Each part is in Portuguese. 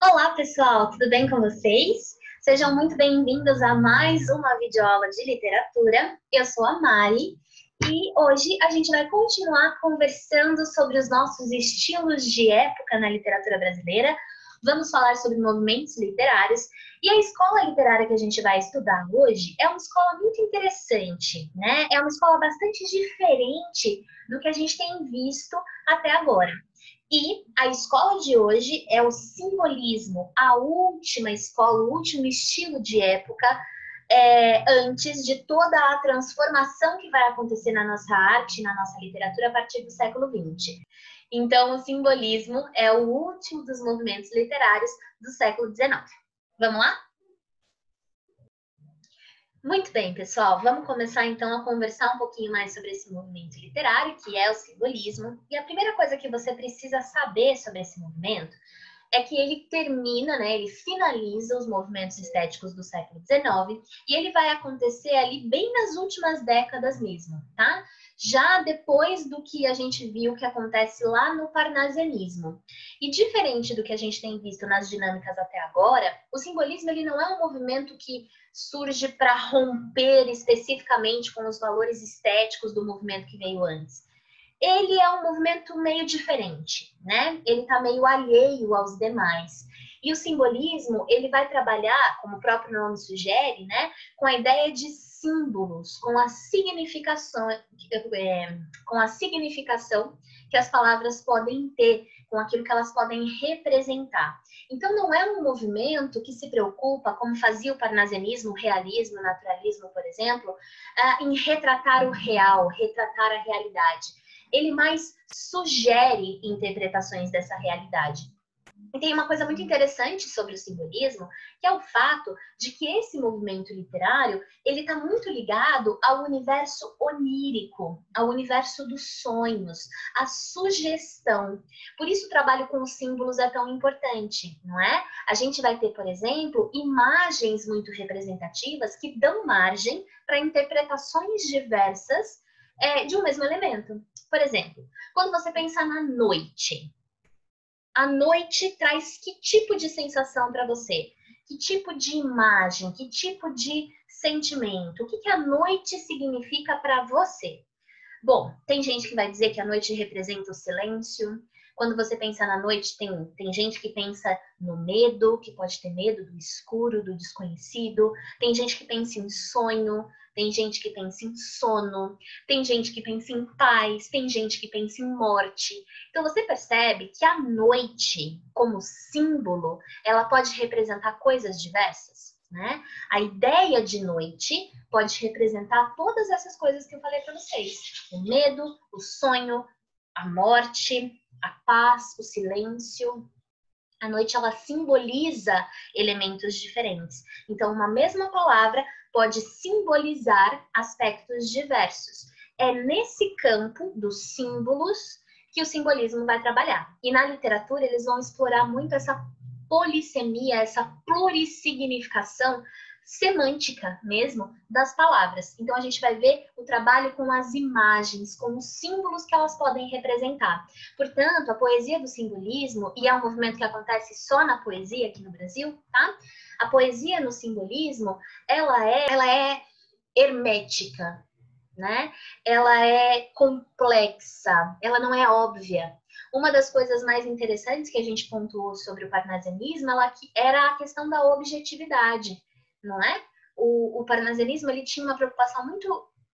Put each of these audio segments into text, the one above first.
Olá, pessoal, tudo bem com vocês? Sejam muito bem-vindos a mais uma videoaula de literatura. Eu sou a Mari e hoje a gente vai continuar conversando sobre os nossos estilos de época na literatura brasileira. Vamos falar sobre movimentos literários e a escola literária que a gente vai estudar hoje é uma escola muito interessante, né? É uma escola bastante diferente do que a gente tem visto até agora. E a escola de hoje é o simbolismo, a última escola, o último estilo de época, antes de toda a transformação que vai acontecer na nossa arte, na nossa literatura, a partir do século XX. Então, o simbolismo é o último dos movimentos literários do século XIX. Vamos lá? Muito bem, pessoal. Vamos começar então a conversar um pouquinho mais sobre esse movimento literário, que é o simbolismo. E a primeira coisa que você precisa saber sobre esse movimento é que ele termina, né, ele finaliza os movimentos estéticos do século XIX e ele vai acontecer ali bem nas últimas décadas mesmo, tá? Já depois do que a gente viu que acontece lá no parnasianismo. E diferente do que a gente tem visto nas dinâmicas até agora, o simbolismo ele não é um movimento que surge para romper especificamente com os valores estéticos do movimento que veio antes. Ele é um movimento meio diferente, né? Ele está meio alheio aos demais. E o simbolismo, ele vai trabalhar, como o próprio nome sugere, né, com a ideia de símbolos, com a significação que as palavras podem ter, com aquilo que elas podem representar. Então, não é um movimento que se preocupa, como fazia o parnasianismo, o realismo, o naturalismo, por exemplo, em retratar o real, retratar a realidade. Ele mais sugere interpretações dessa realidade. E tem uma coisa muito interessante sobre o simbolismo, que é o fato de que esse movimento literário, ele está muito ligado ao universo onírico, ao universo dos sonhos, à sugestão. Por isso o trabalho com os símbolos é tão importante, não é? A gente vai ter, por exemplo, imagens muito representativas que dão margem para interpretações diversas de um mesmo elemento. Por exemplo, quando você pensa na noite, a noite traz que tipo de sensação para você? Que tipo de imagem? Que tipo de sentimento? O que a noite significa para você? Bom, tem gente que vai dizer que a noite representa o silêncio. Quando você pensa na noite, tem gente que pensa no medo, que pode ter medo do escuro, do desconhecido. Tem gente que pensa em sonho, tem gente que pensa em sono, tem gente que pensa em paz, tem gente que pensa em morte. Então você percebe que a noite, como símbolo, ela pode representar coisas diversas, né? A ideia de noite pode representar todas essas coisas que eu falei para vocês: o medo, o sonho, a morte, a paz, o silêncio. A noite ela simboliza elementos diferentes. Então, uma mesma palavra pode simbolizar aspectos diversos. É nesse campo dos símbolos que o simbolismo vai trabalhar. E na literatura eles vão explorar muito essa polissemia, essa plurissignificação semântica mesmo das palavras. Então a gente vai ver o trabalho com as imagens, com os símbolos que elas podem representar. Portanto, a poesia do simbolismo, e é um movimento que acontece só na poesia aqui no Brasil, tá? A poesia no simbolismo, ela é hermética, né? Ela é complexa, ela não é óbvia. Uma das coisas mais interessantes que a gente pontuou sobre o parnasianismo era a questão da objetividade, não é? O parnasianismo ele tinha uma preocupação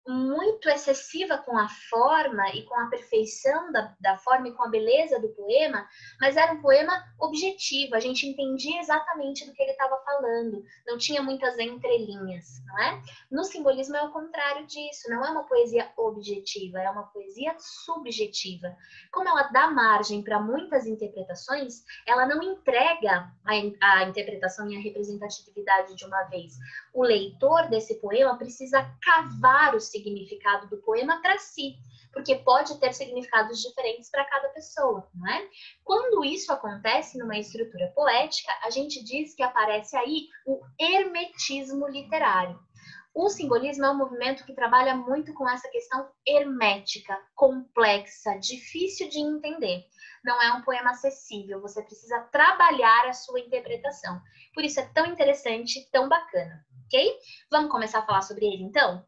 muito excessiva com a forma e com a perfeição da forma e com a beleza do poema, mas era um poema objetivo, a gente entendia exatamente do que ele estava falando, não tinha muitas entrelinhas, não é? No simbolismo é o contrário disso, não é uma poesia objetiva, é uma poesia subjetiva. Como ela dá margem para muitas interpretações, ela não entrega a interpretação e a representatividade de uma vez. O leitor desse poema precisa cavar o significado do poema para si, porque pode ter significados diferentes para cada pessoa, não é? Quando isso acontece numa estrutura poética, a gente diz que aparece aí o hermetismo literário. O simbolismo é um movimento que trabalha muito com essa questão hermética, complexa, difícil de entender. não é um poema acessível, você precisa trabalhar a sua interpretação. Por isso é tão interessante, tão bacana, ok? Vamos começar a falar sobre ele, então?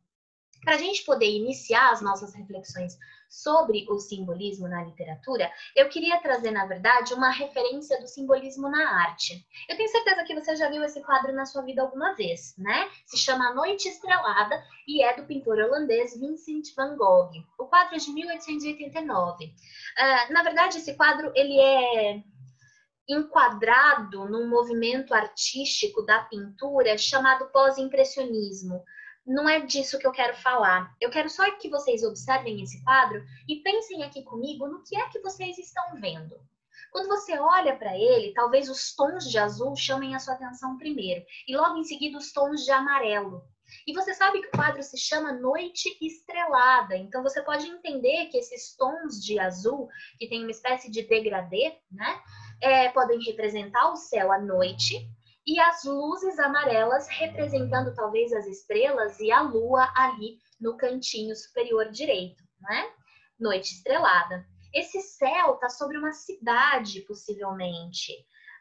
Para a gente poder iniciar as nossas reflexões sobre o simbolismo na literatura, eu queria trazer, na verdade, uma referência do simbolismo na arte. Eu tenho certeza que você já viu esse quadro na sua vida alguma vez, né? Se chama A Noite Estrelada e é do pintor holandês Vincent van Gogh. O quadro é de 1889. Na verdade, esse quadro ele é enquadrado num movimento artístico da pintura chamado pós-impressionismo. Não é disso que eu quero falar. Eu quero só que vocês observem esse quadro e pensem aqui comigo no que é que vocês estão vendo. Quando você olha para ele, talvez os tons de azul chamem a sua atenção primeiro, e logo em seguida os tons de amarelo. E você sabe que o quadro se chama Noite Estrelada, então você pode entender que esses tons de azul, que tem uma espécie de degradê, né, podem representar o céu à noite, e as luzes amarelas representando talvez as estrelas e a lua ali no cantinho superior direito, né? Noite estrelada. Esse céu está sobre uma cidade, possivelmente.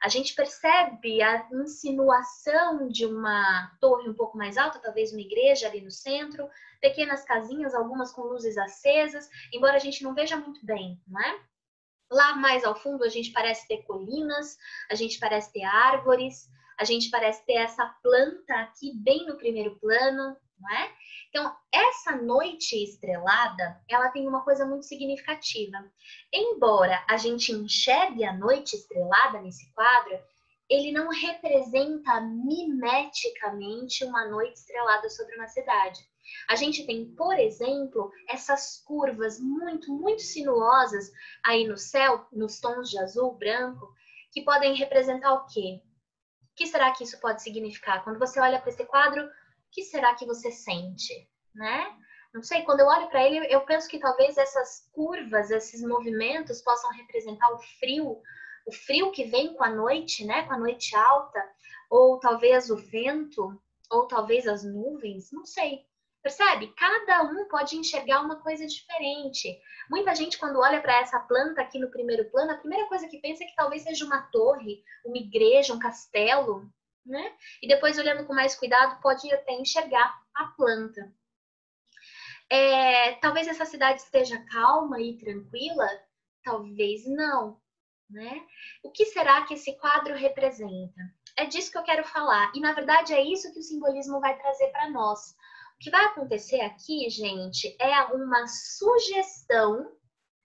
A gente percebe a insinuação de uma torre um pouco mais alta, talvez uma igreja ali no centro, pequenas casinhas, algumas com luzes acesas, embora a gente não veja muito bem, não é? Lá mais ao fundo a gente parece ter colinas, a gente parece ter árvores, a gente parece ter essa planta aqui bem no primeiro plano, não é? Então, essa noite estrelada, ela tem uma coisa muito significativa. Embora a gente enxergue a noite estrelada nesse quadro, ele não representa mimeticamente uma noite estrelada sobre uma cidade. A gente tem, por exemplo, essas curvas muito sinuosas aí no céu, nos tons de azul, branco, que podem representar o quê? O que será que isso pode significar? Quando você olha para esse quadro, o que será que você sente, né? Não sei, quando eu olho para ele, eu penso que talvez essas curvas, esses movimentos possam representar o frio que vem com a noite, né? Com a noite alta, ou talvez o vento, ou talvez as nuvens, não sei. Percebe? Cada um pode enxergar uma coisa diferente. Muita gente, quando olha para essa planta aqui no primeiro plano, a primeira coisa que pensa é que talvez seja uma torre, uma igreja, um castelo, né? E depois, olhando com mais cuidado, pode até enxergar a planta. Talvez essa cidade esteja calma e tranquila, talvez não, né? O que será que esse quadro representa? É disso que eu quero falar. E, na verdade, é isso que o simbolismo vai trazer para nós. O que vai acontecer aqui, gente, é uma sugestão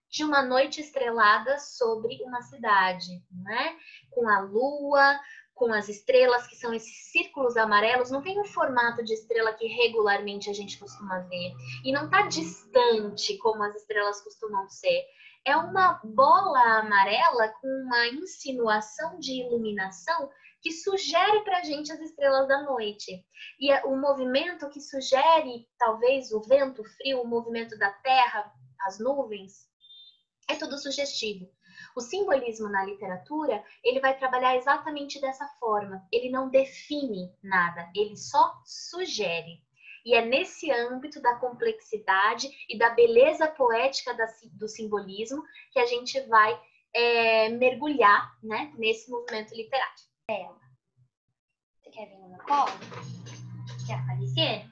de uma noite estrelada sobre uma cidade, né? Com a lua, com as estrelas, que são esses círculos amarelos. Não tem um formato de estrela que regularmente a gente costuma ver. E não está distante, como as estrelas costumam ser. É uma bola amarela com uma insinuação de iluminação que sugere para a gente as estrelas da noite. E o movimento que sugere, talvez, o vento frio, o movimento da terra, as nuvens, é tudo sugestivo. O simbolismo na literatura, ele vai trabalhar exatamente dessa forma. Ele não define nada, ele só sugere. E é nesse âmbito da complexidade e da beleza poética do simbolismo que a gente vai mergulhar, né, nesse movimento literário. Você quer vir no meu colo? Quer aparecer?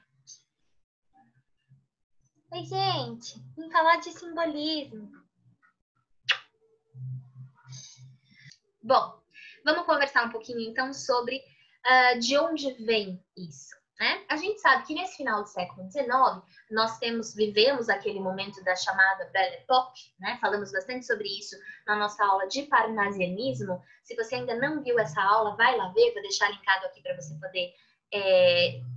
Oi, gente. Vamos falar de simbolismo. Bom, vamos conversar um pouquinho, então, sobre de onde vem isso, né? A gente sabe que nesse final do século XIX, nós vivemos aquele momento da chamada Belle Époque, né? Falamos bastante sobre isso na nossa aula de parnasianismo. Se você ainda não viu essa aula, vai lá ver, vou deixar linkado aqui para você poder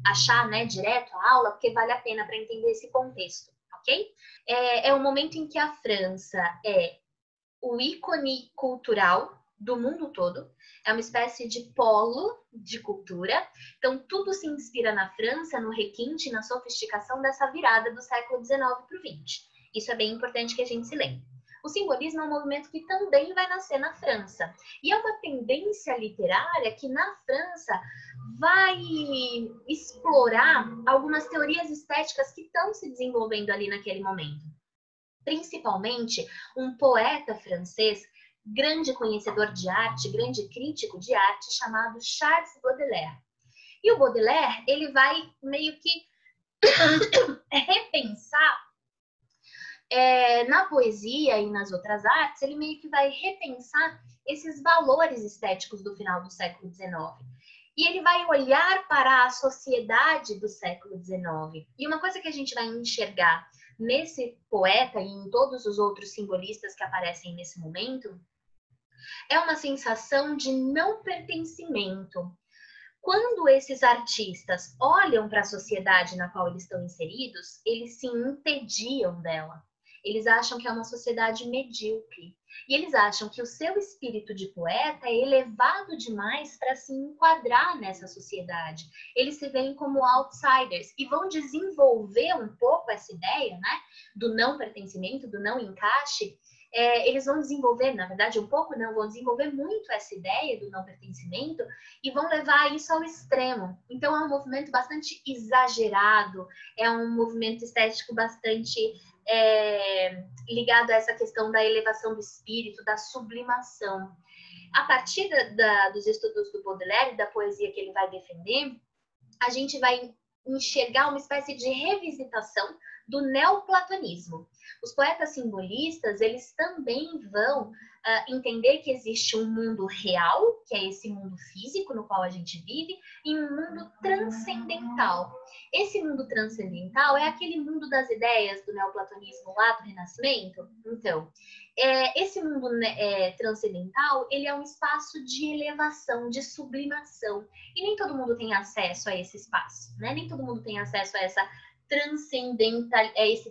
achar, né, direto a aula, porque vale a pena para entender esse contexto, ok? É o momento em que a França é o ícone cultural do mundo todo, é uma espécie de polo de cultura. Então, tudo se inspira na França, no requinte, na sofisticação dessa virada do século XIX para o XX. Isso é bem importante que a gente se lembre. O simbolismo é um movimento que também vai nascer na França. E é uma tendência literária que na França vai explorar algumas teorias estéticas que estão se desenvolvendo ali naquele momento. Principalmente um poeta francês grande conhecedor de arte, grande crítico de arte, chamado Charles Baudelaire. E o Baudelaire, ele vai meio que repensar na poesia e nas outras artes, ele meio que vai repensar esses valores estéticos do final do século XIX. E ele vai olhar para a sociedade do século XIX. E uma coisa que a gente vai enxergar nesse poeta e em todos os outros simbolistas que aparecem nesse momento é uma sensação de não pertencimento. Quando esses artistas olham para a sociedade na qual eles estão inseridos, eles se entediam dela. Eles acham que é uma sociedade medíocre. E eles acham que o seu espírito de poeta é elevado demais para se enquadrar nessa sociedade. Eles se veem como outsiders e vão desenvolver um pouco essa ideia, né, do não pertencimento, do não encaixe. Eles vão desenvolver, na verdade, um pouco não, vão desenvolver muito essa ideia do não pertencimento e vão levar isso ao extremo. Então, é um movimento bastante exagerado, é um movimento estético bastante ligado a essa questão da elevação do espírito, da sublimação. A partir dos estudos do Baudelaire e da poesia que ele vai defender, a gente vai enxergar uma espécie de revisitação do neoplatonismo. Os poetas simbolistas, eles também vão entender que existe um mundo real, que é esse mundo físico no qual a gente vive, e um mundo transcendental. Esse mundo transcendental é aquele mundo das ideias do neoplatonismo lá do Renascimento. Então, esse mundo transcendental, ele é um espaço de elevação, de sublimação. E nem todo mundo tem acesso a esse espaço, né? Nem todo mundo tem acesso a esse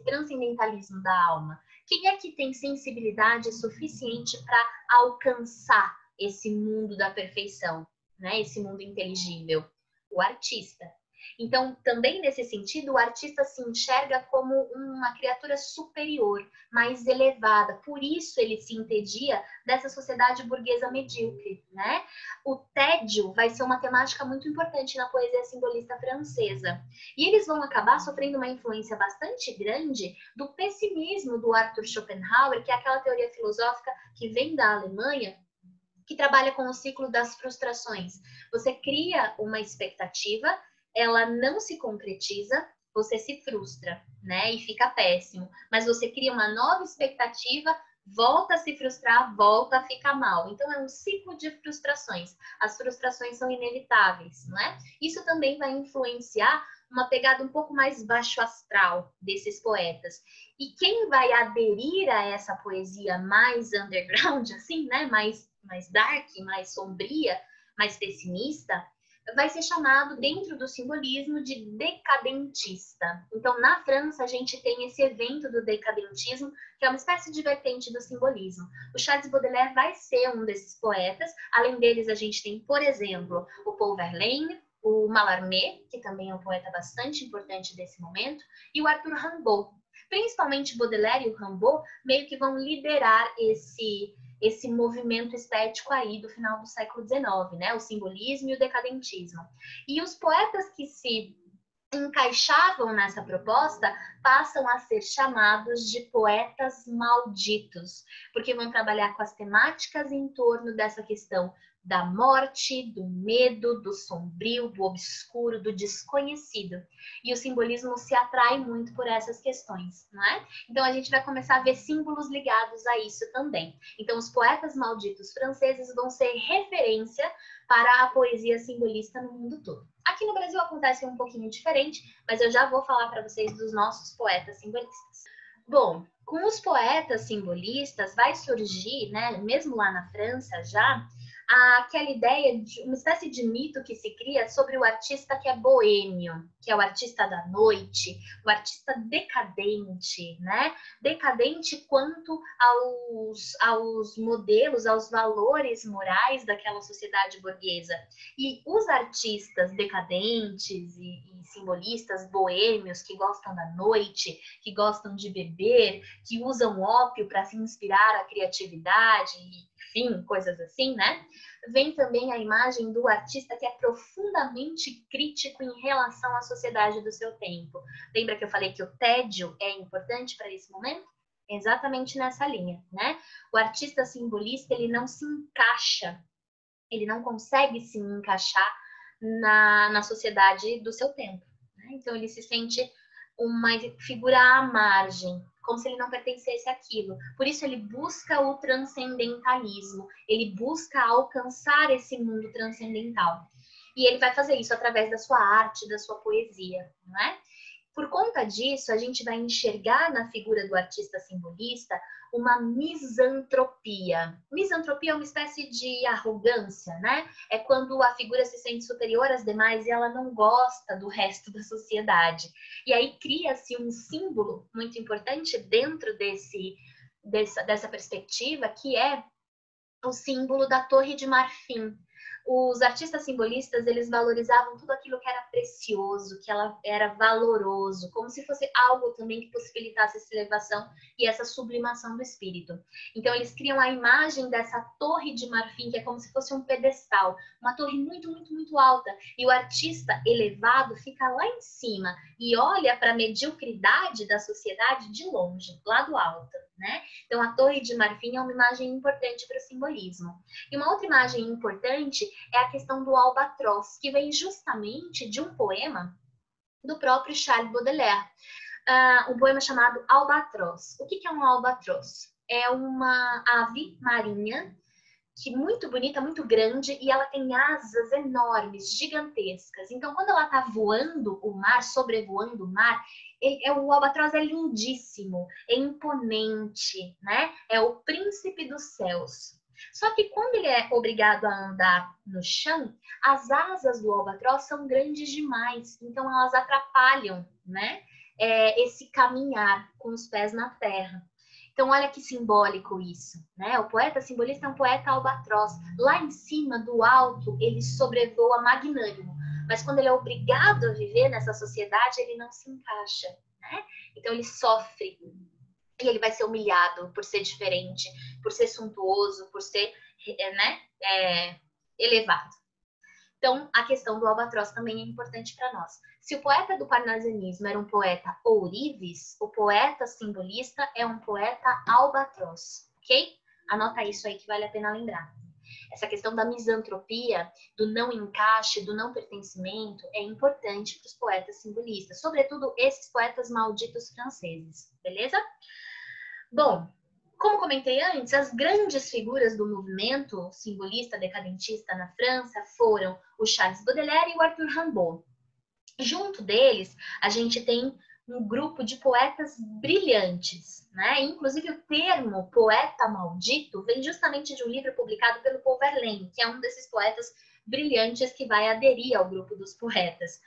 transcendentalismo da alma. Quem é que tem sensibilidade suficiente para alcançar esse mundo da perfeição, né? Esse mundo inteligível? O artista. Então, também nesse sentido, o artista se enxerga como uma criatura superior, mais elevada. Por isso ele se entedia dessa sociedade burguesa medíocre, né? O tédio vai ser uma temática muito importante na poesia simbolista francesa. E eles vão acabar sofrendo uma influência bastante grande do pessimismo do Arthur Schopenhauer, que é aquela teoria filosófica que vem da Alemanha, que trabalha com o ciclo das frustrações. Você cria uma expectativa, ela não se concretiza, você se frustra, né? E fica péssimo. Mas você cria uma nova expectativa, volta a se frustrar, volta a ficar mal. Então, é um ciclo de frustrações. As frustrações são inevitáveis, não é? Isso também vai influenciar uma pegada um pouco mais baixo astral desses poetas. E quem vai aderir a essa poesia mais underground, assim, né? Mais dark, mais sombria, mais pessimista, vai ser chamado, dentro do simbolismo, de decadentista. Então, na França, a gente tem esse evento do decadentismo, que é uma espécie de vertente do simbolismo. O Charles Baudelaire vai ser um desses poetas. Além deles, a gente tem, por exemplo, o Paul Verlaine, o Mallarmé, que também é um poeta bastante importante desse momento, e o Arthur Rimbaud. Principalmente Baudelaire e o Rimbaud meio que vão liderar esse movimento estético aí do final do século XIX, né? O simbolismo e o decadentismo. E os poetas que se encaixavam nessa proposta passam a ser chamados de poetas malditos, porque vão trabalhar com as temáticas em torno dessa questão da morte, do medo, do sombrio, do obscuro, do desconhecido. E o simbolismo se atrai muito por essas questões, não é? Então a gente vai começar a ver símbolos ligados a isso também. Então os poetas malditos franceses vão ser referência para a poesia simbolista no mundo todo. Aqui no Brasil acontece um pouquinho diferente, mas eu já vou falar para vocês dos nossos poetas simbolistas. Bom, com os poetas simbolistas vai surgir, né, mesmo lá na França já, aquela ideia de uma espécie de mito que se cria sobre o artista que é boêmio, que é o artista da noite, o artista decadente, né? Decadente quanto aos modelos, aos valores morais daquela sociedade burguesa. E os artistas decadentes e simbolistas boêmios que gostam da noite, que gostam de beber, que usam ópio para se inspirar a criatividade, enfim, coisas assim, né? Vem também a imagem do artista que é profundamente crítico em relação à sociedade do seu tempo. Lembra que eu falei que o tédio é importante para esse momento? exatamente nessa linha, né? O artista simbolista, ele não se encaixa, ele não consegue se encaixar na sociedade do seu tempo, né? Então ele se sente uma figura à margem, como se ele não pertencesse àquilo. Por isso ele busca o transcendentalismo, ele busca alcançar esse mundo transcendental. E ele vai fazer isso através da sua arte, da sua poesia, não é? Por conta disso, a gente vai enxergar na figura do artista simbolista uma misantropia. Misantropia é uma espécie de arrogância, né? É quando a figura se sente superior às demais e ela não gosta do resto da sociedade. E aí cria-se um símbolo muito importante dentro dessa perspectiva, que é o símbolo da Torre de Marfim. Os artistas simbolistas, eles valorizavam tudo aquilo que era precioso, que ela era valoroso, como se fosse algo também que possibilitasse essa elevação e essa sublimação do espírito. Então, eles criam a imagem dessa torre de marfim, que é como se fosse um pedestal, uma torre muito, muito, muito alta, e o artista elevado fica lá em cima e olha para a mediocridade da sociedade de longe, lá do alto, né? Então, a Torre de Marfim é uma imagem importante para o simbolismo. E uma outra imagem importante é a questão do albatroz, que vem justamente de um poema do próprio Charles Baudelaire, um poema chamado Albatroz. O que é um albatroz? É uma ave marinha que muito bonita, muito grande, e ela tem asas enormes, gigantescas. Então, quando ela está voando o mar, sobrevoando o mar, o albatroz é lindíssimo, é imponente, né? É o príncipe dos céus. Só que quando ele é obrigado a andar no chão, as asas do albatroz são grandes demais, então elas atrapalham, né? Esse caminhar com os pés na terra. Então, olha que simbólico isso, né? O poeta simbolista é um poeta albatroz. Lá em cima, do alto, ele sobrevoa magnânimo. Mas quando ele é obrigado a viver nessa sociedade, ele não se encaixa, né? Então, ele sofre. E ele vai ser humilhado por ser diferente, por ser suntuoso, por ser, né, elevado. Então, a questão do albatroz também é importante para nós. Se o poeta do parnasianismo era um poeta ourives, o poeta simbolista é um poeta albatroz, ok? Anota isso aí que vale a pena lembrar. Essa questão da misantropia, do não encaixe, do não pertencimento, é importante para os poetas simbolistas, sobretudo esses poetas malditos franceses, beleza? Bom, como comentei antes, as grandes figuras do movimento simbolista decadentista na França foram o Charles Baudelaire e o Arthur Rimbaud. Junto deles, a gente tem um grupo de poetas brilhantes, né? Inclusive o termo poeta maldito vem justamente de um livro publicado pelo Paul Verlaine, que é um desses poetas brilhantes que vai aderir ao grupo dos poetas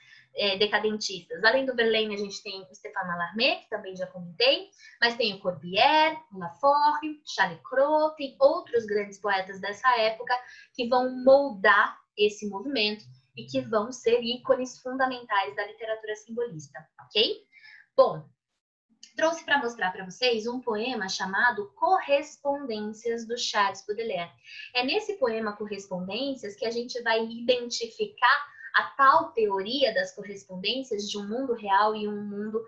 decadentistas. Além do Verlaine, a gente tem o Stéphane Mallarmé, que também já comentei, mas tem o Corbière, o Laforgue, Charles Cros, tem outros grandes poetas dessa época que vão moldar esse movimento e que vão ser ícones fundamentais da literatura simbolista, ok? Bom, trouxe para mostrar para vocês um poema chamado Correspondências, do Charles Baudelaire. É nesse poema Correspondências que a gente vai identificar a tal teoria das correspondências de um mundo real e um mundo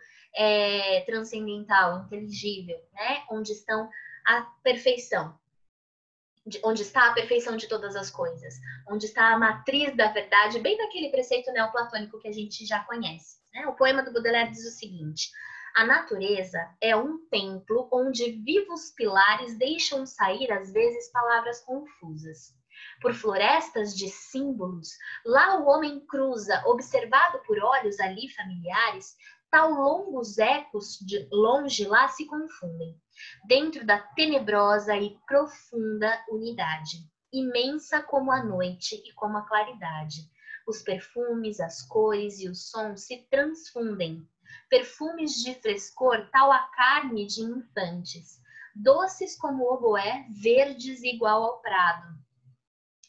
transcendental, inteligível, né? Onde estão a perfeição. Onde está a perfeição de todas as coisas, onde está a matriz da verdade, bem naquele preceito neoplatônico que a gente já conhece, né? O poema do Baudelaire diz o seguinte: a natureza é um templo onde vivos pilares deixam sair às vezes palavras confusas. Por florestas de símbolos, lá o homem cruza, observado por olhos ali familiares, tal longos ecos de longe lá se confundem, dentro da tenebrosa e profunda unidade, imensa como a noite e como a claridade. Os perfumes, as cores e os sons se transfundem, perfumes de frescor tal a carne de infantes, doces como o oboé, verdes igual ao prado.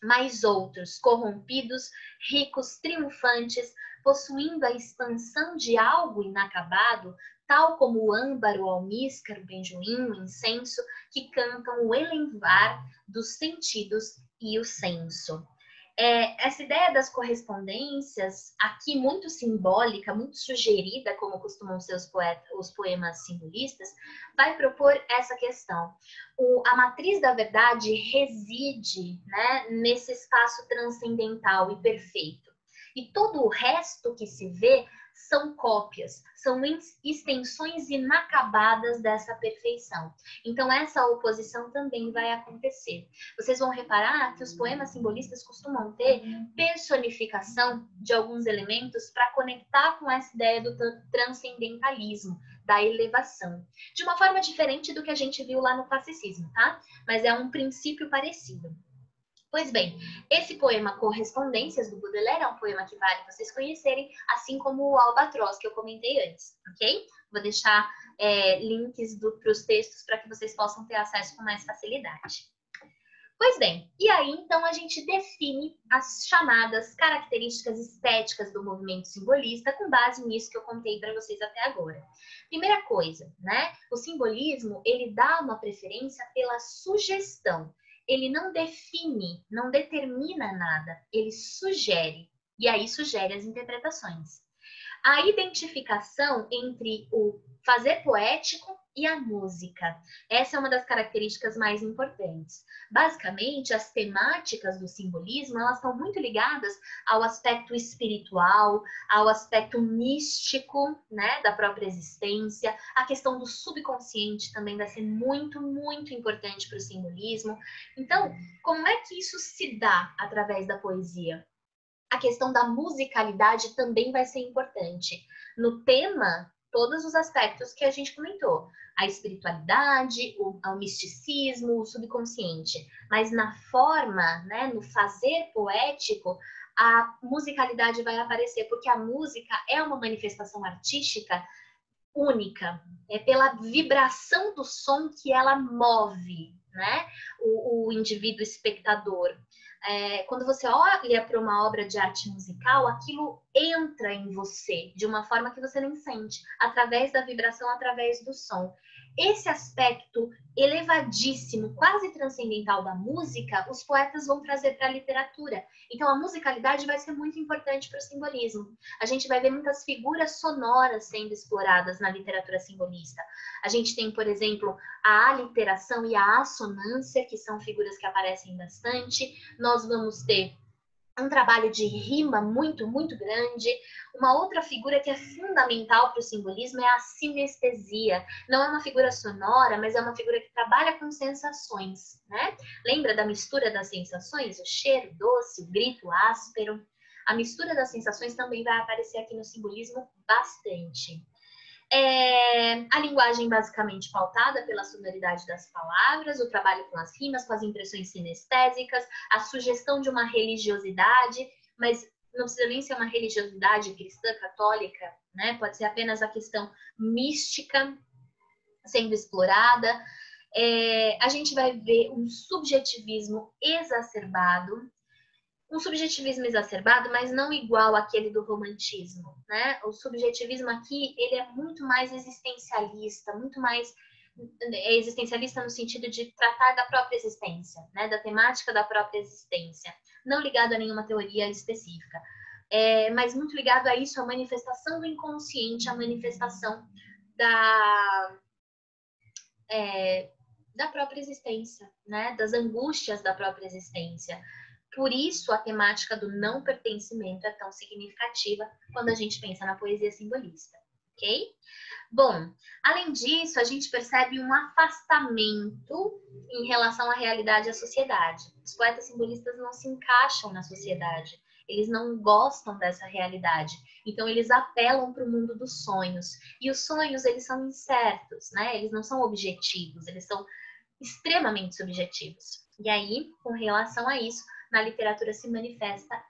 Mas outros, corrompidos, ricos, triunfantes, possuindo a expansão de algo inacabado, tal como o âmbar, o almíscar, o benjoim, o incenso, que cantam o elevar dos sentidos e o senso. Essa ideia das correspondências, aqui muito simbólica, muito sugerida, como costumam ser os poemas simbolistas, vai propor essa questão. A matriz da verdade reside, né, nesse espaço transcendental e perfeito. E todo o resto que se vê são cópias, são extensões inacabadas dessa perfeição. Então, essa oposição também vai acontecer. Vocês vão reparar que os poemas simbolistas costumam ter personificação de alguns elementos para conectar com essa ideia do transcendentalismo, da elevação. De uma forma diferente do que a gente viu lá no classicismo, tá? Mas é um princípio parecido. Pois bem, esse poema Correspondências, do Baudelaire, é um poema que vale vocês conhecerem, assim como o Albatroz, que eu comentei antes, ok? Vou deixar links para os textos para que vocês possam ter acesso com mais facilidade. Pois bem, e aí então a gente define as chamadas características estéticas do movimento simbolista com base nisso que eu contei para vocês até agora. Primeira coisa, né? O simbolismo, ele dá uma preferência pela sugestão. Ele não define, não determina nada, ele sugere, e aí sugere as interpretações. A identificação entre o fazer poético e a música. Essa é uma das características mais importantes. Basicamente, as temáticas do simbolismo, elas estão muito ligadas ao aspecto espiritual, ao aspecto místico, né, da própria existência. A questão do subconsciente também vai ser muito, muito importante para o simbolismo. Então, como é que isso se dá através da poesia? A questão da musicalidade também vai ser importante. No tema, todos os aspectos que a gente comentou. A espiritualidade, o misticismo, o subconsciente. Mas na forma, né, no fazer poético, a musicalidade vai aparecer, porque a música é uma manifestação artística única. É pela vibração do som que ela move, né, o indivíduo espectador. Quando você olha para uma obra de arte musical, aquilo entra em você de uma forma que você nem sente, através da vibração, através do som. Esse aspecto elevadíssimo, quase transcendental da música, os poetas vão trazer para a literatura. Então, a musicalidade vai ser muito importante para o simbolismo. A gente vai ver muitas figuras sonoras sendo exploradas na literatura simbolista. A gente tem, por exemplo, a aliteração e a assonância, que são figuras que aparecem bastante. Nós vamos ter um trabalho de rima muito, muito grande. Uma outra figura que é fundamental para o simbolismo é a sinestesia. Não é uma figura sonora, mas é uma figura que trabalha com sensações, né? Lembra da mistura das sensações? O cheiro doce, o grito áspero. A mistura das sensações também vai aparecer aqui no simbolismo bastante. A linguagem basicamente pautada pela sonoridade das palavras, o trabalho com as rimas, com as impressões sinestésicas, a sugestão de uma religiosidade, mas não precisa nem ser uma religiosidade cristã, católica, né? Pode ser apenas a questão mística sendo explorada. A gente vai ver um subjetivismo exacerbado, mas não igual àquele do romantismo, né? O subjetivismo aqui, ele é muito mais existencialista, existencialista no sentido de tratar da própria existência, né? Da temática da própria existência, não ligado a nenhuma teoria específica, mas muito ligado a isso, a manifestação do inconsciente, a manifestação da própria existência, né? Das angústias da própria existência. Por isso, a temática do não pertencimento é tão significativa quando a gente pensa na poesia simbolista, ok? Bom, além disso, a gente percebe um afastamento em relação à realidade e à sociedade. Os poetas simbolistas não se encaixam na sociedade, eles não gostam dessa realidade. Então, eles apelam para o mundo dos sonhos. E os sonhos, eles são incertos, né? Eles não são objetivos, eles são extremamente subjetivos. E aí, com relação a isso, na literatura se manifesta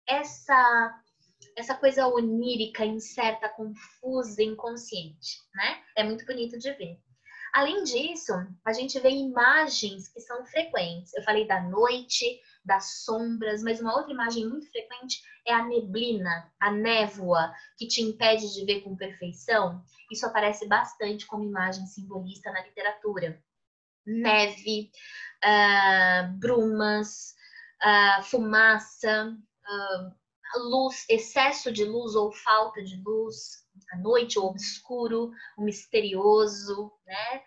essa coisa onírica, incerta, confusa, inconsciente, né? É muito bonito de ver. Além disso, a gente vê imagens que são frequentes. Eu falei da noite, das sombras, mas uma outra imagem muito frequente é a neblina, a névoa, que te impede de ver com perfeição. Isso aparece bastante como imagem simbolista na literatura. Neve, brumas, fumaça, luz, excesso de luz ou falta de luz, a noite, o obscuro, o misterioso, né?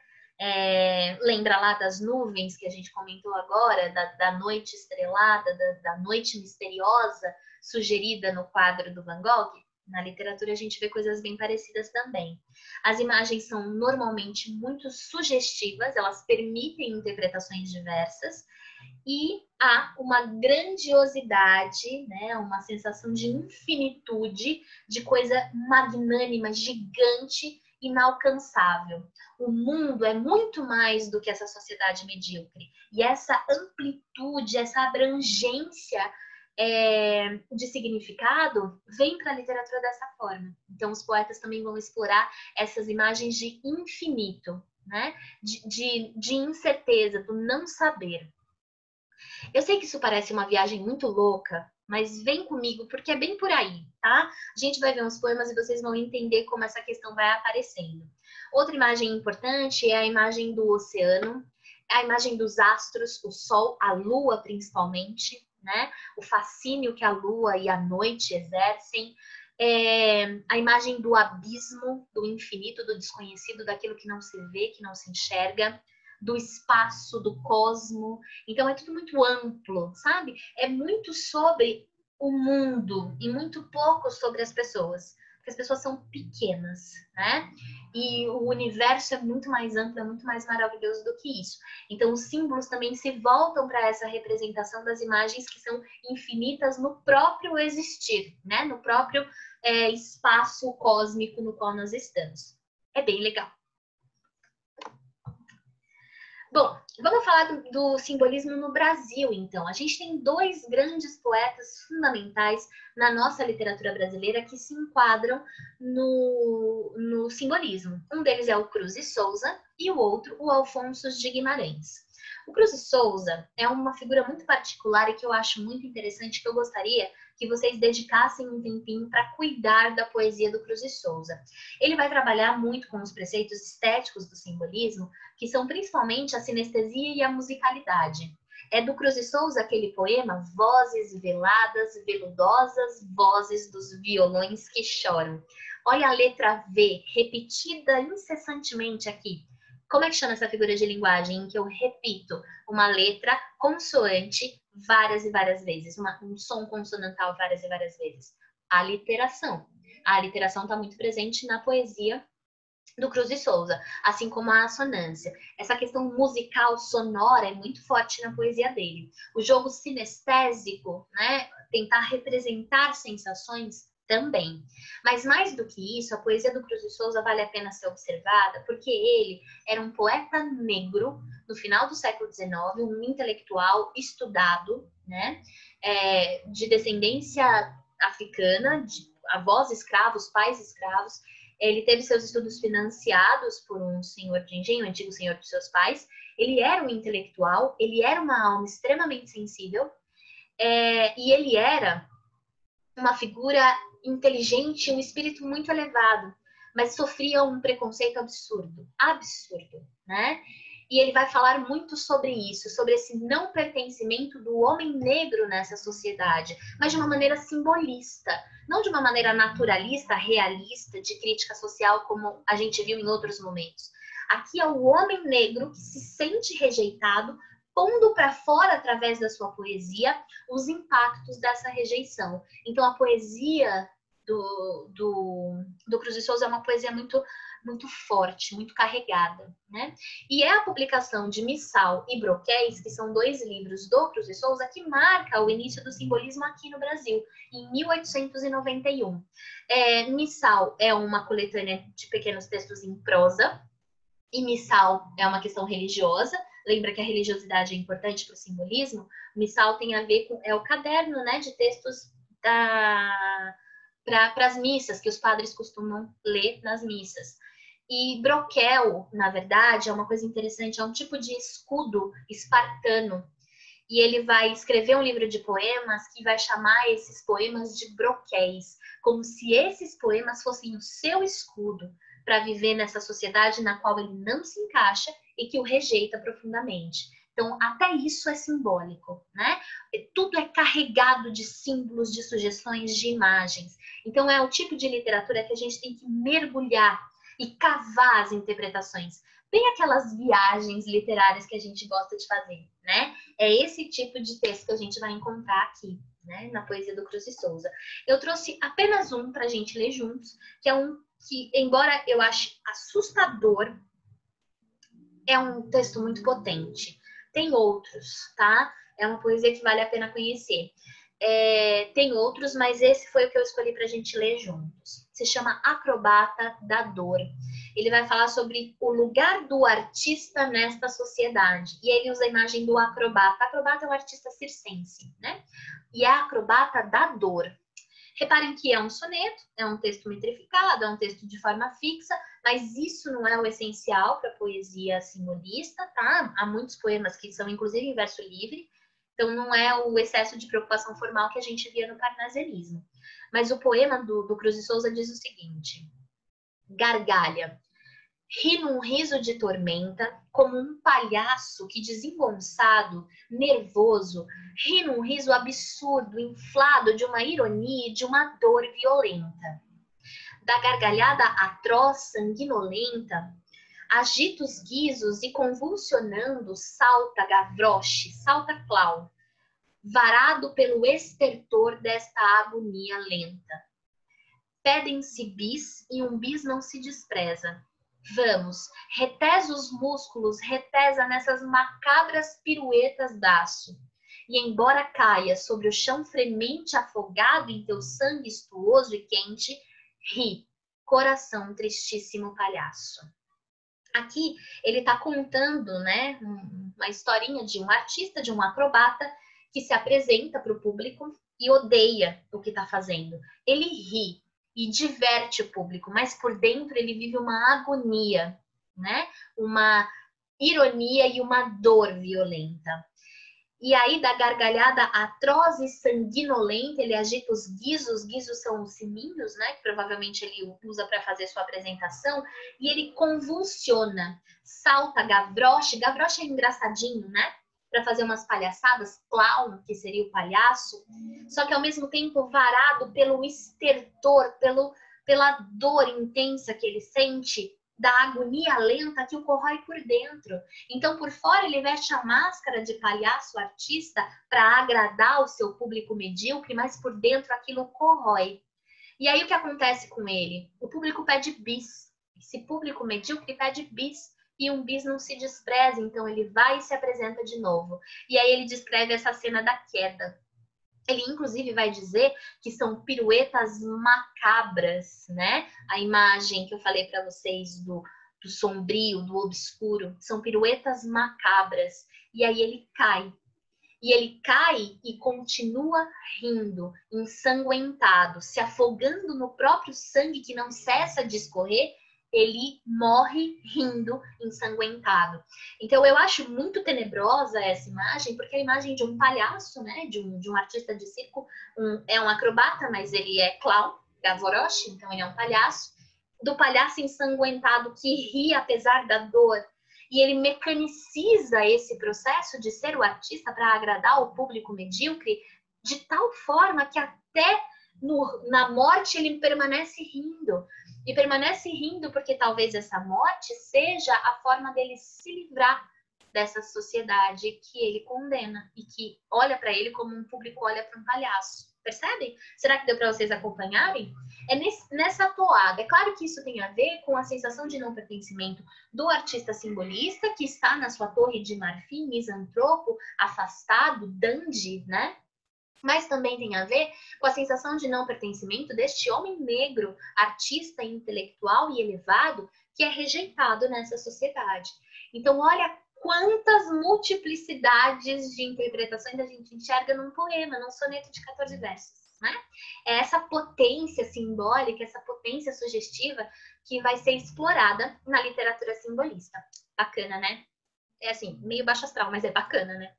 Lembra lá das nuvens que a gente comentou agora, da noite estrelada, da noite misteriosa, sugerida no quadro do Van Gogh? Na literatura a gente vê coisas bem parecidas também. As imagens são normalmente muito sugestivas, elas permitem interpretações diversas, e há uma grandiosidade, né, uma sensação de infinitude, de coisa magnânima, gigante, inalcançável. O mundo é muito mais do que essa sociedade medíocre. E essa amplitude, essa abrangência de significado vem para a literatura dessa forma. Então, os poetas também vão explorar essas imagens de infinito, né? de incerteza, do não saber. Eu sei que isso parece uma viagem muito louca, mas vem comigo porque é bem por aí, tá? A gente vai ver uns poemas e vocês vão entender como essa questão vai aparecendo. Outra imagem importante é a imagem do oceano, a imagem dos astros, o sol, a lua principalmente, né? O fascínio que a lua e a noite exercem. A imagem do abismo, do infinito, do desconhecido, daquilo que não se vê, que não se enxerga, do espaço, do cosmo. Então é tudo muito amplo, sabe? É muito sobre o mundo e muito pouco sobre as pessoas. Porque as pessoas são pequenas, né? E o universo é muito mais amplo, é muito mais maravilhoso do que isso. Então os símbolos também se voltam para essa representação das imagens que são infinitas no próprio existir, né? No próprio espaço cósmico no qual nós estamos. É bem legal. Bom, vamos falar do simbolismo no Brasil, então. A gente tem dois grandes poetas fundamentais na nossa literatura brasileira que se enquadram no simbolismo. Um deles é o Cruz e Souza e o outro, o Alfonso de Guimarães. O Cruz e Souza é uma figura muito particular e que eu acho muito interessante, que eu gostaria que vocês dedicassem um tempinho para cuidar da poesia do Cruz e Souza. Ele vai trabalhar muito com os preceitos estéticos do simbolismo, que são principalmente a sinestesia e a musicalidade. É do Cruz e Souza aquele poema Vozes veladas, veludosas, vozes dos violões que choram. Olha a letra V, repetida incessantemente aqui. Como é que chama essa figura de linguagem em que eu repito uma letra consoante várias e várias vezes, um som consonantal várias e várias vezes? Aliteração. A aliteração está muito presente na poesia do Cruz e Souza, assim como a assonância. Essa questão musical, sonora, é muito forte na poesia dele. O jogo sinestésico, né, tentar representar sensações, também. Mas mais do que isso, a poesia do Cruz e Souza vale a pena ser observada, porque ele era um poeta negro no final do século XIX, um intelectual estudado, né, de descendência africana, de avós escravos, pais escravos. Ele teve seus estudos financiados por um senhor de engenho, antigo senhor dos seus pais. Ele era um intelectual, ele era uma alma extremamente sensível, e ele era uma figura inteligente, um espírito muito elevado, mas sofria um preconceito absurdo, né? E ele vai falar muito sobre isso, sobre esse não pertencimento do homem negro nessa sociedade, mas de uma maneira simbolista, não de uma maneira naturalista, realista, de crítica social, como a gente viu em outros momentos. Aqui é o homem negro que se sente rejeitado, pondo para fora, através da sua poesia, os impactos dessa rejeição. Então, a poesia do Cruz e Souza é uma poesia muito, muito forte, muito carregada, né? E é a publicação de Missal e Broquéis, que são dois livros do Cruz e Souza, que marca o início do simbolismo aqui no Brasil, em 1891. Missal é uma coletânea de pequenos textos em prosa, e Missal é uma questão religiosa. Lembra que a religiosidade é importante para o simbolismo? O Missal tem a ver com o caderno, né, de textos para as missas, que os padres costumam ler nas missas. E broquel, na verdade, é uma coisa interessante, é um tipo de escudo espartano. E ele vai escrever um livro de poemas que vai chamar esses poemas de broquéis, como se esses poemas fossem o seu escudo para viver nessa sociedade na qual ele não se encaixa e que o rejeita profundamente. Então, até isso é simbólico, né? Tudo é carregado de símbolos, de sugestões, de imagens. Então, é o tipo de literatura que a gente tem que mergulhar e cavar as interpretações. Bem aquelas viagens literárias que a gente gosta de fazer, né? É esse tipo de texto que a gente vai encontrar aqui, né? Na poesia do Cruz de Souza. Eu trouxe apenas um para a gente ler juntos, que é um que, embora eu ache assustador, é um texto muito potente. Tem outros, tá? É uma poesia que vale a pena conhecer. Tem outros, mas esse foi o que eu escolhi para a gente ler juntos. Se chama Acrobata da Dor. Ele vai falar sobre o lugar do artista nesta sociedade. E ele usa a imagem do acrobata. Acrobata é um artista circense, né? E é a acrobata da dor. Reparem que é um soneto, é um texto metrificado, é um texto de forma fixa, mas isso não é o essencial para a poesia simbolista, tá? Há muitos poemas que são, inclusive, em verso livre, então não é o excesso de preocupação formal que a gente via no parnasianismo. Mas o poema do Cruz de Souza diz o seguinte: gargalha, ri num riso de tormenta, como um palhaço que, desengonçado, nervoso, ri num riso absurdo, inflado de uma ironia e de uma dor violenta. Da gargalhada atroz, sanguinolenta, agita os guizos e, convulsionando, salta Gavroche, salta Clau, varado pelo estertor desta agonia lenta. Pedem-se bis e um bis não se despreza. Vamos, retesa os músculos, retesa nessas macabras piruetas d'áço. E embora caia sobre o chão fremente afogado em teu sangue estuoso e quente, ri, coração tristíssimo palhaço. Aqui ele está contando, né, uma historinha de um artista, de um acrobata, que se apresenta para o público e odeia o que está fazendo. Ele ri e diverte o público, mas por dentro ele vive uma agonia, né? Uma ironia e uma dor violenta. E aí, da gargalhada atroz e sanguinolenta, ele agita os guizos são os sininhos, né? Que provavelmente ele usa para fazer sua apresentação, e ele convulsiona, salta Gavroche. Gavroche é engraçadinho, né? Para fazer umas palhaçadas, clown, que seria o palhaço, só que ao mesmo tempo varado pelo estertor, pela dor intensa que ele sente, da agonia lenta que o corrói por dentro. Então, por fora, ele veste a máscara de palhaço artista para agradar o seu público medíocre, mas por dentro aquilo corrói. E aí, o que acontece com ele? O público pede bis. Esse público medíocre pede bis. E um bis não se despreza, então ele vai e se apresenta de novo. E aí ele descreve essa cena da queda. Ele, inclusive, vai dizer que são piruetas macabras, né? A imagem que eu falei para vocês do sombrio, do obscuro, são piruetas macabras. E aí ele cai. E ele cai e continua rindo, ensanguentado, se afogando no próprio sangue que não cessa de escorrer. Ele morre rindo, ensanguentado. Então, eu acho muito tenebrosa essa imagem, porque é a imagem de um palhaço, né? De um artista de circo, é um acrobata, mas ele é clown, Gavroche, então ele é um palhaço. Do palhaço ensanguentado que ri apesar da dor. E ele mecaniciza esse processo de ser o artista para agradar o público medíocre de tal forma que até na morte ele permanece rindo. E permanece rindo porque talvez essa morte seja a forma dele se livrar dessa sociedade que ele condena e que olha para ele como um público olha para um palhaço. Percebem? Será que deu para vocês acompanharem? É nessa toada. É claro que isso tem a ver com a sensação de não pertencimento do artista simbolista, que está na sua torre de marfim, misantropo, afastado, dandy, né? Mas também tem a ver com a sensação de não pertencimento deste homem negro, artista intelectual e elevado, que é rejeitado nessa sociedade. Então, olha quantas multiplicidades de interpretações a gente enxerga num poema, num soneto de 14 versos, né? É essa potência simbólica, essa potência sugestiva que vai ser explorada na literatura simbolista. Bacana, né? É assim, meio baixo astral, mas é bacana, né?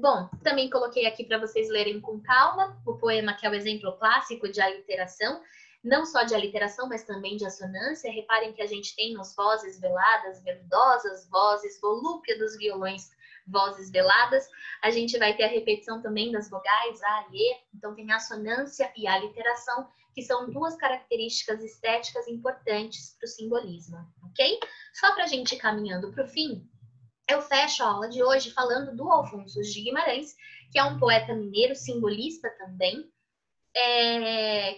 Bom, também coloquei aqui para vocês lerem com calma o poema que é o exemplo clássico de aliteração, não só de aliteração, mas também de assonância. Reparem que a gente tem nos vozes veladas, veludosas vozes, volúpia dos violões vozes veladas. A gente vai ter a repetição também das vogais, a, e. Então tem a assonância e a aliteração, que são duas características estéticas importantes para o simbolismo, ok? Só para a gente ir caminhando para o fim, eu fecho a aula de hoje falando do Alfonso de Guimarães, que é um poeta mineiro, simbolista também,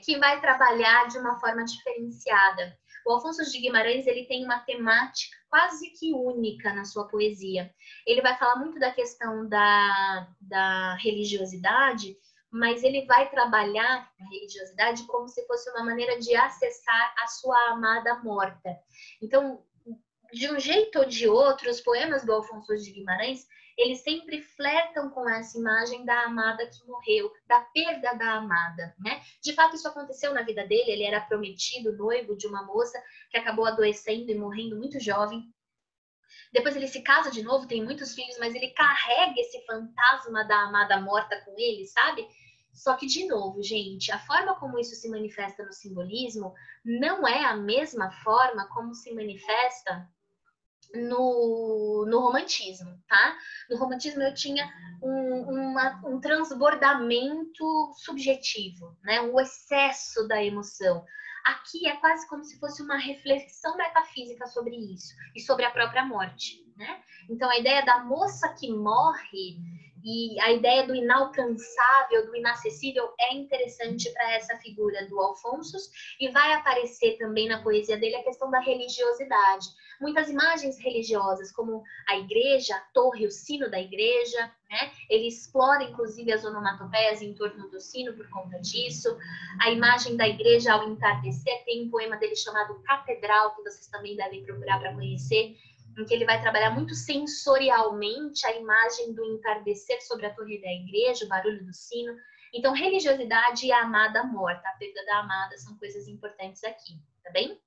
que vai trabalhar de uma forma diferenciada. O Alfonso de Guimarães, ele tem uma temática quase que única na sua poesia. Ele vai falar muito da questão da religiosidade, mas ele vai trabalhar a religiosidade como se fosse uma maneira de acessar a sua amada morta. Então, de um jeito ou de outro, os poemas do Alfonso de Guimarães, eles sempre flertam com essa imagem da amada que morreu, da perda da amada, né? De fato, isso aconteceu na vida dele. Ele era prometido, noivo de uma moça que acabou adoecendo e morrendo muito jovem. Depois ele se casa de novo, tem muitos filhos, mas ele carrega esse fantasma da amada morta com ele, sabe? Só que, de novo, gente, a forma como isso se manifesta no simbolismo não é a mesma forma como se manifesta no romantismo, tá? No romantismo eu tinha um transbordamento subjetivo, né? Um excesso da emoção. Aqui é quase como se fosse uma reflexão metafísica sobre isso e sobre a própria morte, né? Então a ideia da moça que morre e a ideia do inalcançável, do inacessível é interessante para essa figura do Alfonso, e vai aparecer também na poesia dele a questão da religiosidade. Muitas imagens religiosas, como a igreja, a torre, o sino da igreja, né? Ele explora, inclusive, as onomatopeias em torno do sino por conta disso. A imagem da igreja ao entardecer, tem um poema dele chamado Catedral, que vocês também devem procurar para conhecer, em que ele vai trabalhar muito sensorialmente a imagem do entardecer sobre a torre da igreja, o barulho do sino. Então, religiosidade e a amada morta, a perda da amada, são coisas importantes aqui, tá bem?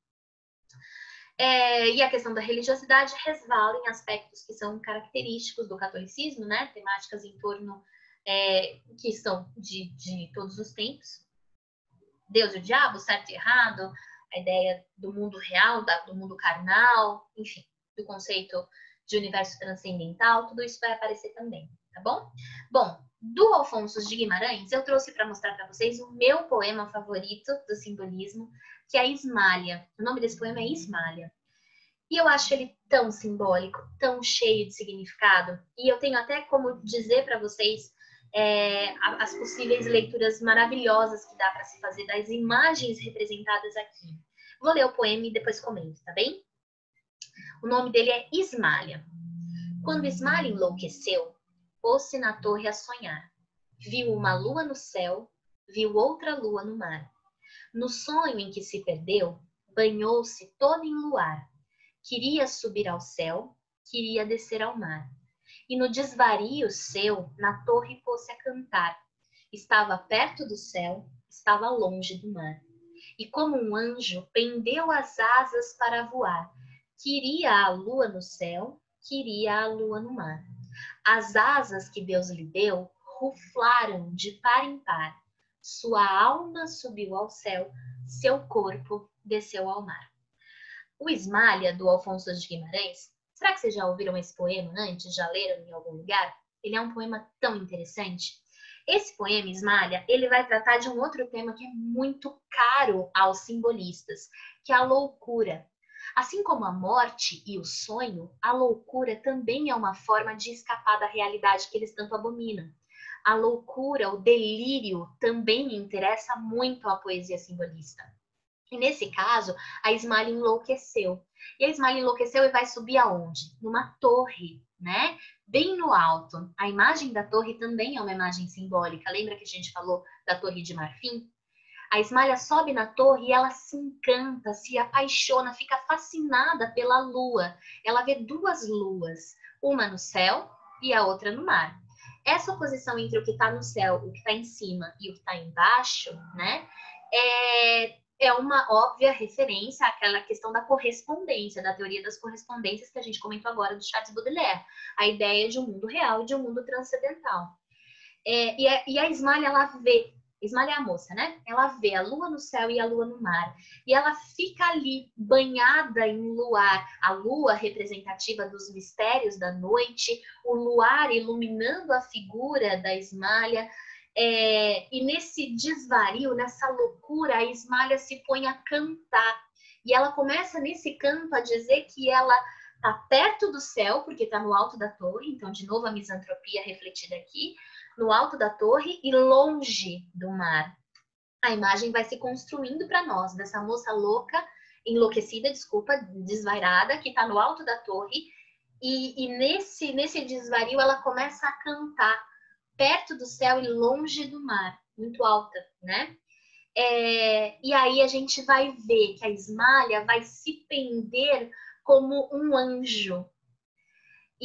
E a questão da religiosidade resvala em aspectos que são característicos do catolicismo, né? Temáticas em torno que são de todos os tempos. Deus e o diabo, certo e errado, a ideia do mundo real, do mundo carnal, enfim, do conceito de universo transcendental, tudo isso vai aparecer também, tá bom? Bom, do Alfonso de Guimarães, eu trouxe para mostrar para vocês o meu poema favorito do simbolismo, que é Ismália. O nome desse poema é Ismália. E eu acho ele tão simbólico, tão cheio de significado. E eu tenho até como dizer para vocês as possíveis leituras maravilhosas que dá para se fazer das imagens representadas aqui. Vou ler o poema e depois comento, tá bem? O nome dele é Ismália. Quando Ismália enlouqueceu, pôs-se na torre a sonhar. Viu uma lua no céu, viu outra lua no mar. No sonho em que se perdeu, banhou-se toda em luar. Queria subir ao céu, queria descer ao mar. E no desvario seu, na torre pôs-se a cantar. Estava perto do céu, estava longe do mar. E como um anjo, pendeu as asas para voar. Queria a lua no céu, queria a lua no mar. As asas que Deus lhe deu ruflaram de par em par. Sua alma subiu ao céu, seu corpo desceu ao mar. O Ismália, do Alfonso de Guimarães, será que vocês já ouviram esse poema antes? Já leram em algum lugar? Ele é um poema tão interessante. Esse poema, Ismália, ele vai tratar de um outro tema que é muito caro aos simbolistas, que é a loucura. Assim como a morte e o sonho, a loucura também é uma forma de escapar da realidade que eles tanto abominam. A loucura, o delírio, também interessa muito à poesia simbolista. E nesse caso, a Ismália enlouqueceu. E a Ismália enlouqueceu e vai subir aonde? Numa torre, né? Bem no alto. A imagem da torre também é uma imagem simbólica. Lembra que a gente falou da Torre de Marfim? A Ismália sobe na torre e ela se encanta, se apaixona, fica fascinada pela lua. Ela vê duas luas, uma no céu e a outra no mar. Essa oposição entre o que está no céu, o que está em cima e o que está embaixo, né? É uma óbvia referência àquela questão da correspondência, da teoria das correspondências que a gente comentou agora do Charles Baudelaire. A ideia de um mundo real e de um mundo transcendental. E a Ismália, ela vê Ismalha é a moça, né? Ela vê a lua no céu e a lua no mar. E ela fica ali, banhada em luar. A lua representativa dos mistérios da noite, o luar iluminando a figura da Ismalha. E nesse desvario, nessa loucura, a Ismalha se põe a cantar. E ela começa nesse canto a dizer que ela está perto do céu, porque está no alto da torre. Então, de novo, a misantropia refletida aqui. No alto da torre e longe do mar. A imagem vai se construindo para nós, dessa moça louca, enlouquecida, desculpa, desvairada, que está no alto da torre. E nesse desvario, ela começa a cantar perto do céu e longe do mar, muito alta, né? E aí a gente vai ver que a Ismalha vai se pender como um anjo.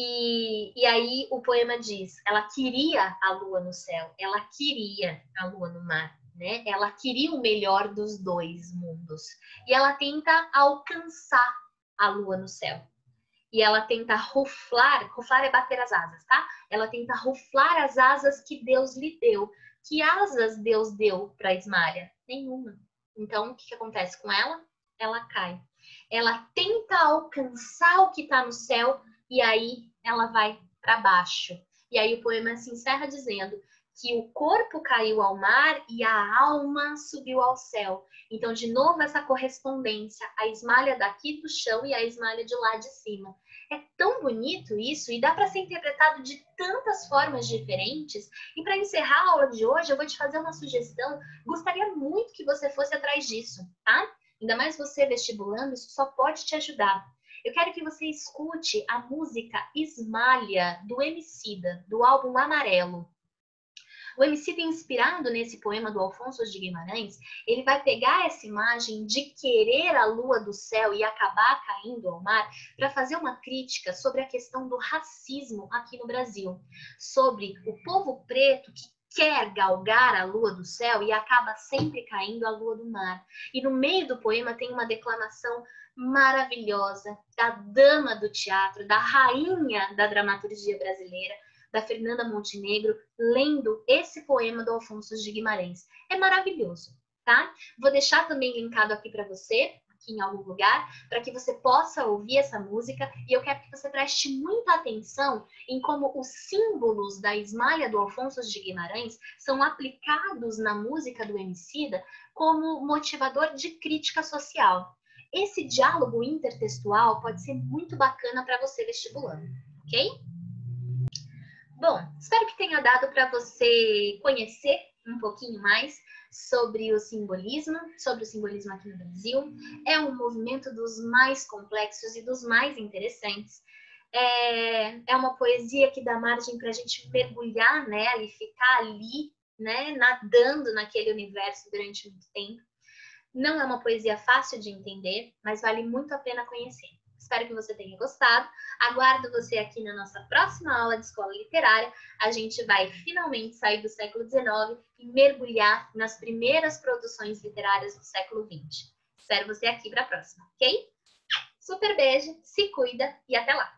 E aí o poema diz, ela queria a lua no céu, ela queria a lua no mar, né? Ela queria o melhor dos dois mundos. E ela tenta alcançar a lua no céu. E ela tenta ruflar é bater as asas, tá? Ela tenta ruflar as asas que Deus lhe deu. Que asas Deus deu para Ismalha? Nenhuma. Então, o que acontece com ela? Ela cai. Ela tenta alcançar o que está no céu e aí ela vai para baixo. E aí o poema se encerra dizendo que o corpo caiu ao mar e a alma subiu ao céu. Então, de novo, essa correspondência, a Ismalha daqui do chão e a Ismalha de lá de cima. É tão bonito isso e dá para ser interpretado de tantas formas diferentes. E para encerrar a aula de hoje, eu vou te fazer uma sugestão. Gostaria muito que você fosse atrás disso, tá? Ainda mais você vestibulando, isso só pode te ajudar. Eu quero que você escute a música Ismalha, do Emicida, do álbum Amarelo. O Emicida, inspirado nesse poema do Afonso de Guimarães, ele vai pegar essa imagem de querer a lua do céu e acabar caindo ao mar para fazer uma crítica sobre a questão do racismo aqui no Brasil, sobre o povo preto que quer galgar a lua do céu e acaba sempre caindo a lua do mar. E no meio do poema tem uma declamação maravilhosa da dama do teatro, da rainha da dramaturgia brasileira, da Fernanda Montenegro, lendo esse poema do Afonso de Guimarães. É maravilhoso, tá? Vou deixar também linkado aqui para você, aqui em algum lugar, para que você possa ouvir essa música. E eu quero que você preste muita atenção em como os símbolos da Ismalha do Afonso de Guimarães são aplicados na música do Emicida como motivador de crítica social. Esse diálogo intertextual pode ser muito bacana para você vestibulando, ok? Bom, espero que tenha dado para você conhecer um pouquinho mais sobre o simbolismo aqui no Brasil. É um movimento dos mais complexos e dos mais interessantes. É uma poesia que dá margem para a gente mergulhar nela e ficar ali, né, nadando naquele universo durante muito tempo. Não é uma poesia fácil de entender, mas vale muito a pena conhecer. Espero que você tenha gostado. Aguardo você aqui na nossa próxima aula de escola literária. A gente vai finalmente sair do século XIX e mergulhar nas primeiras produções literárias do século XX. Espero você aqui para a próxima, ok? Super beijo, se cuida e até lá!